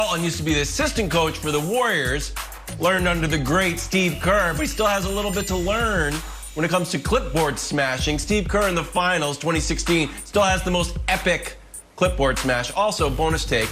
Walton used to be the assistant coach for the Warriors, learned under the great Steve Kerr, but he still has a little bit to learn when it comes to clipboard smashing. Steve Kerr in the finals 2016 still has the most epic clipboard smash. Also, bonus take,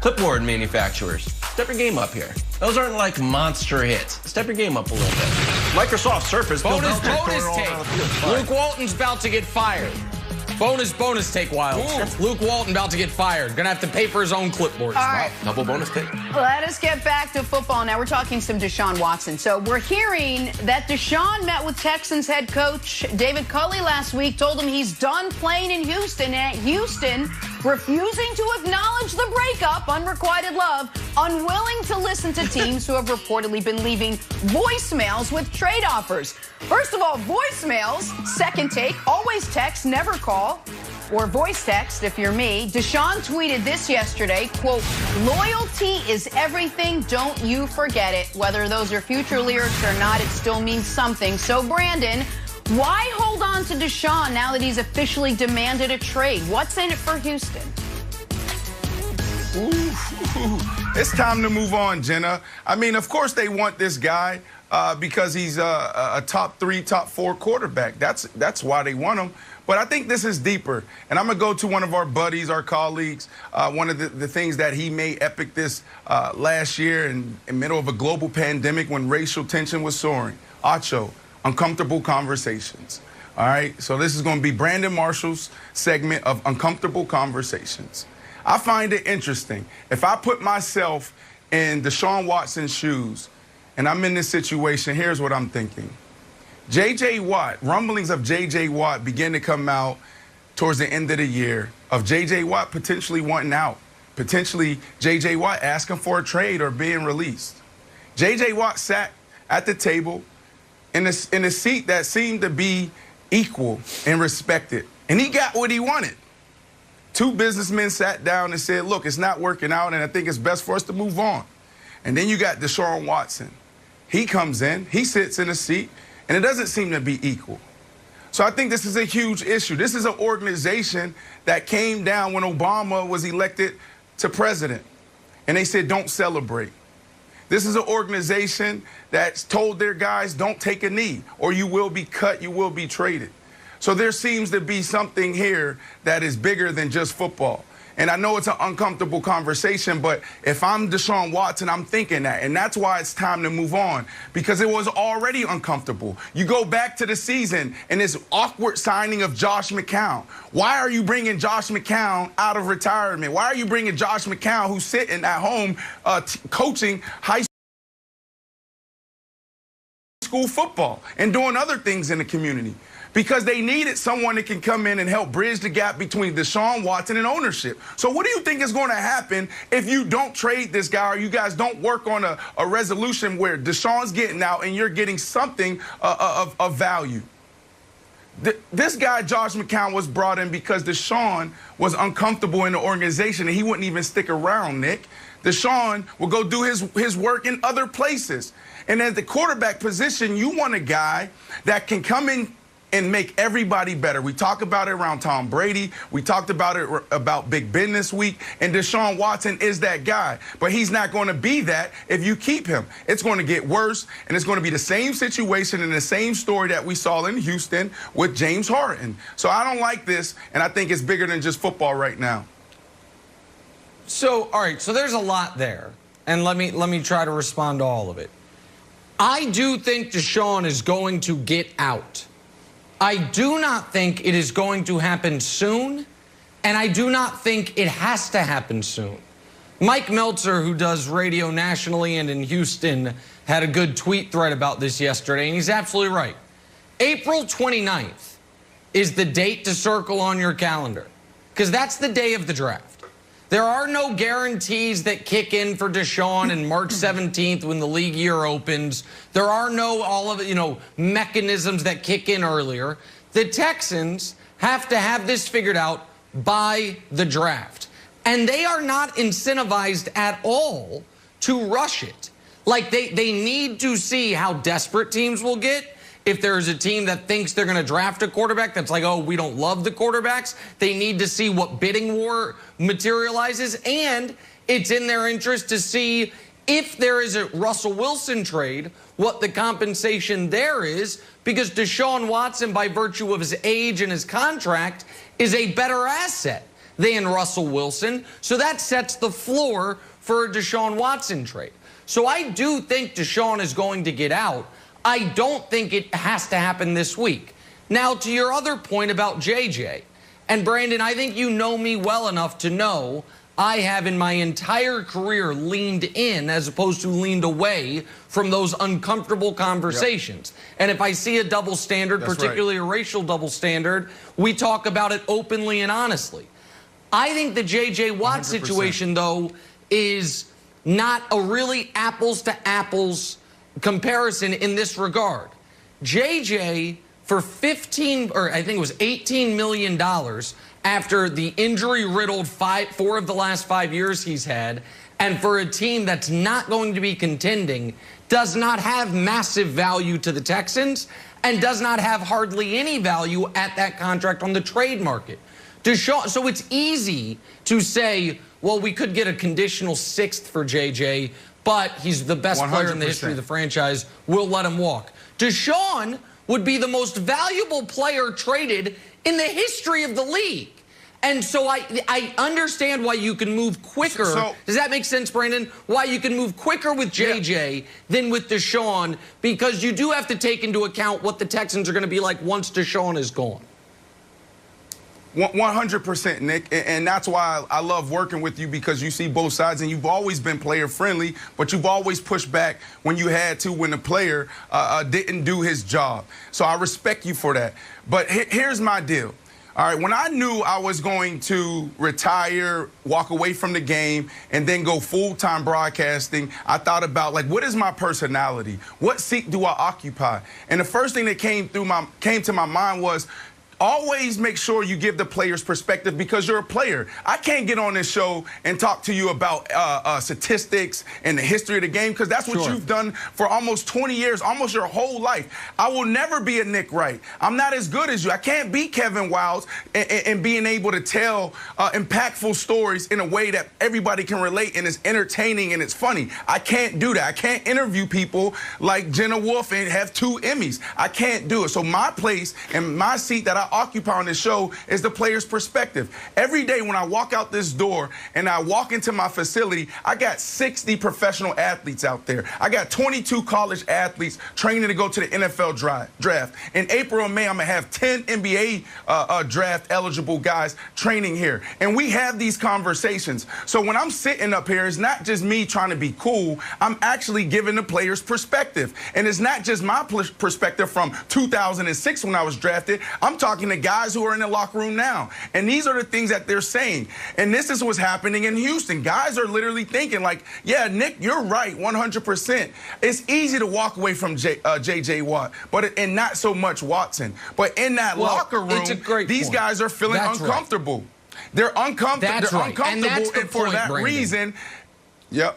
clipboard manufacturers, step your game up here. Those aren't like monster hits. Step your game up a little bit. Microsoft Surface. Bonus take. Luke Walton's about to get fired. Bonus take, Wild. Luke Walton about to get fired. Gonna have to pay for his own clipboards. All right. Wow, double bonus take. Let us get back to football now. We're talking some Deshaun Watson. So we're hearing that Deshaun met with Texans head coach David Culley last week, told him he's done playing in Houston, and Houston refusing to acknowledge the breakup, unrequited love, unwilling to listen to teams who have reportedly been leaving voicemails with trade offers. First of all, voicemails, second take, always text, never call, or voice text if you're me. Deshaun tweeted this yesterday, quote, "Loyalty is everything, don't you forget it." Whether those are future lyrics or not, it still means something. So, Brandon, why hold on to Deshaun now that he's officially demanded a trade? What's in it for Houston? It's time to move on, Jenna. I mean, of course they want this guy because he's a top 3, top 4 quarterback. That's why they want him. But I think this is deeper. And I'm going to go to one of our buddies, our colleagues, one of the things that he made epic this last year in the middle of a global pandemic when racial tension was soaring. Acho, Uncomfortable Conversations. All right, so this is going to be Brandon Marshall's segment of Uncomfortable Conversations. I find it interesting. If I put myself in Deshaun Watson's shoes and I'm in this situation, here's what I'm thinking. J.J. Watt, rumblings of J.J. Watt begin to come out towards the end of the year of J.J. Watt potentially wanting out, potentially J.J. Watt asking for a trade or being released. J.J. Watt sat at the table in a seat that seemed to be equal and respected, and he got what he wanted. 2 businessmen sat down and said, look, it's not working out, and I think it's best for us to move on. And then you got Deshaun Watson. He comes in, he sits in a seat, and it doesn't seem to be equal. So I think this is a huge issue. This is an organization that came down when Obama was elected to president, and they said, don't celebrate. This is an organization that's told their guys, don't take a knee, or you will be cut, you will be traded. So there seems to be something here that is bigger than just football. And I know it's an uncomfortable conversation, but if I'm Deshaun Watson, I'm thinking that. And that's why it's time to move on, because it was already uncomfortable. You go back to the season and this awkward signing of Josh McCown. Why are you bringing Josh McCown out of retirement? Why are you bringing Josh McCown, who's sitting at home coaching high school football and doing other things in the community? Because they needed someone that can come in and help bridge the gap between Deshaun Watson and ownership. So what do you think is going to happen if you don't trade this guy or you guys don't work on a resolution where Deshaun's getting out and you're getting something of value? This guy, Josh McCown, was brought in because Deshaun was uncomfortable in the organization and he wouldn't even stick around, Nick. Deshaun will go do his work in other places. And at the quarterback position, you want a guy that can come in and make everybody better. We talk about it around Tom Brady. We talked about it about Big Ben this week. And Deshaun Watson is that guy. But he's not going to be that if you keep him. It's going to get worse, and it's going to be the same situation and the same story that we saw in Houston with James Harden. So I don't like this, and I think it's bigger than just football right now. So, all right, so there's a lot there. And let me try to respond to all of it. I do think Deshaun is going to get out. I do not think it is going to happen soon, and I do not think it has to happen soon. Mike Meltzer, who does radio nationally and in Houston, had a good tweet thread about this yesterday, and he's absolutely right. April 29th is the date to circle on your calendar, because that's the day of the draft. There are no guarantees that kick in for Deshaun in March 17th when the league year opens. There are no mechanisms that kick in earlier. The Texans have to have this figured out by the draft. And they are not incentivized at all to rush it. Like they need to see how desperate teams will get. If there's a team that thinks they're going to draft a quarterback that's like, oh, we don't love the quarterbacks, they need to see what bidding war materializes. And it's in their interest to see if there is a Russell Wilson trade, what the compensation there is, because Deshaun Watson, by virtue of his age and his contract, is a better asset than Russell Wilson. So that sets the floor for a Deshaun Watson trade. So I do think Deshaun is going to get out. I don't think it has to happen this week. Now, to your other point about JJ, and Brandon, I think you know me well enough to know I have in my entire career leaned in as opposed to leaned away from those uncomfortable conversations. Yep. And if I see a double standard, particularly a racial double standard, we talk about it openly and honestly. I think the J.J. Watt 100%. Situation, though, is not a really apples to apples comparison in this regard. J.J., for $18 million after the injury-riddled 4 of the last 5 years he's had, and for a team that's not going to be contending, does not have massive value to the Texans and does not have hardly any value at that contract on the trade market. Deshaun, so it's easy to say, well, we could get a conditional 6th for JJ, but he's the best 100%. Player in the history of the franchise. We'll let him walk. Deshaun would be the most valuable player traded in the history of the league. And so I understand why you can move quicker. Does that make sense, Brandon? Why you can move quicker with JJ than with Deshaun, because you do have to take into account what the Texans are going to be like once Deshaun is gone. 100%, Nick, and that's why I love working with you, because you see both sides, and you've always been player friendly, but you've always pushed back when you had to, when the player didn't do his job. So I respect you for that. But here's my deal. All right, when I knew I was going to retire, walk away from the game, and then go full-time broadcasting, I thought about, like, what is my personality? What seat do I occupy? And the first thing that came to my mind was, always make sure you give the players perspective, because you're a player. I can't get on this show and talk to you about statistics and the history of the game, because that's what you've done for almost 20 years, almost your whole life. I will never be a Nick Wright. I'm not as good as you. I can't be Kevin Wildes and being able to tell impactful stories in a way that everybody can relate and is entertaining and it's funny. I can't do that. I can't interview people like Jenna Wolf and have 2 Emmys. I can't do it. So my place and my seat that I occupy on this show is the player's perspective. Every day when I walk out this door and I walk into my facility, I got 60 professional athletes out there. I got 22 college athletes training to go to the NFL draft. In April and May, I'm going to have 10 NBA draft eligible guys training here. And we have these conversations. So when I'm sitting up here, it's not just me trying to be cool. I'm actually giving the player's perspective. And it's not just my perspective from 2006 when I was drafted. I'm talking to guys who are in the locker room now. And these are the things that they're saying. And this is what's happening in Houston. Guys are literally thinking like, yeah, Nick, you're right, 100%. It's easy to walk away from J.J. Watt, and not so much Watson. But in that locker room, these guys are feeling uncomfortable. Right. They're uncomfortable. And for that reason, yep.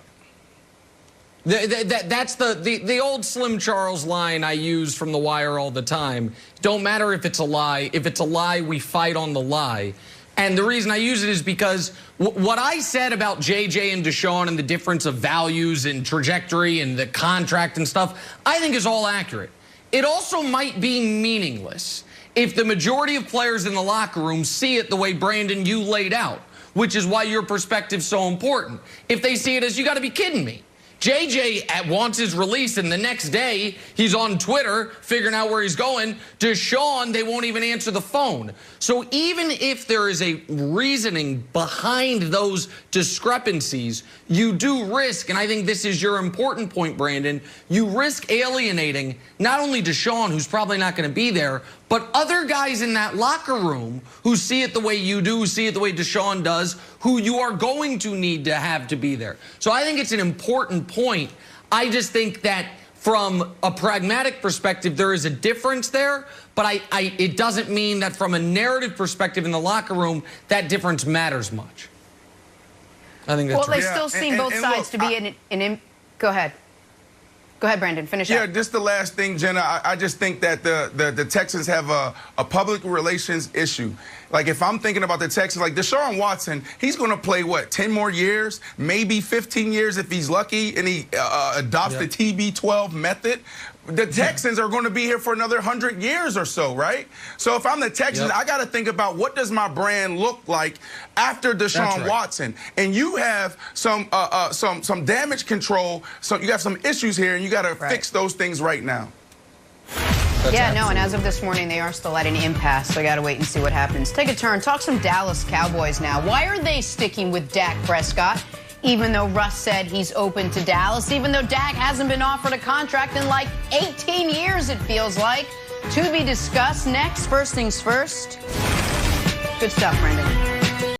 That's the old Slim Charles line I use from The Wire all the time. Don't matter if it's a lie. If it's a lie, we fight on the lie. And the reason I use it is because what I said about JJ and Deshaun and the difference of values and trajectory and the contract and stuff, I think is all accurate. It also might be meaningless if the majority of players in the locker room see it the way, Brandon, you laid out, which is why your perspective's so important. If they see it as, you got to be kidding me. JJ wants his release, and the next day he's on Twitter figuring out where he's going. Deshaun, they won't even answer the phone. So even if there is a reasoning behind those discrepancies, you do risk, and I think this is your important point, Brandon, you risk alienating not only Deshaun, who's probably not going to be there, but other guys in that locker room who see it the way you do, who see it the way Deshaun does, who you are going to need to have to be there. So I think it's an important point. I just think that from a pragmatic perspective, there is a difference there, but it doesn't mean that from a narrative perspective in the locker room, that difference matters much. I think that's right. Well, they still seem both sides to be in. Go ahead. Go ahead, Brandon. Finish up. Yeah, just the last thing, Jenna. I just think that the Texans have a public relations issue. Like, if I'm thinking about the Texans, like Deshaun Watson, he's going to play, what, 10 more years, maybe 15 years if he's lucky, and he adopts the TB12 method. The Texans are going to be here for another 100 years or so, right? So if I'm the Texans, I got to think about what does my brand look like after Deshaun Watson. And you have some damage control. So you got some issues here, and you got to fix those things right now. And as of this morning, they are still at an impasse, so I got to wait and see what happens. Take a turn. Talk some Dallas Cowboys now. Why are they sticking with Dak Prescott? Even though Russ said he's open to Dallas, even though Dak hasn't been offered a contract in like 18 years, it feels like. To be discussed next. First things first. Good stuff, Brendan.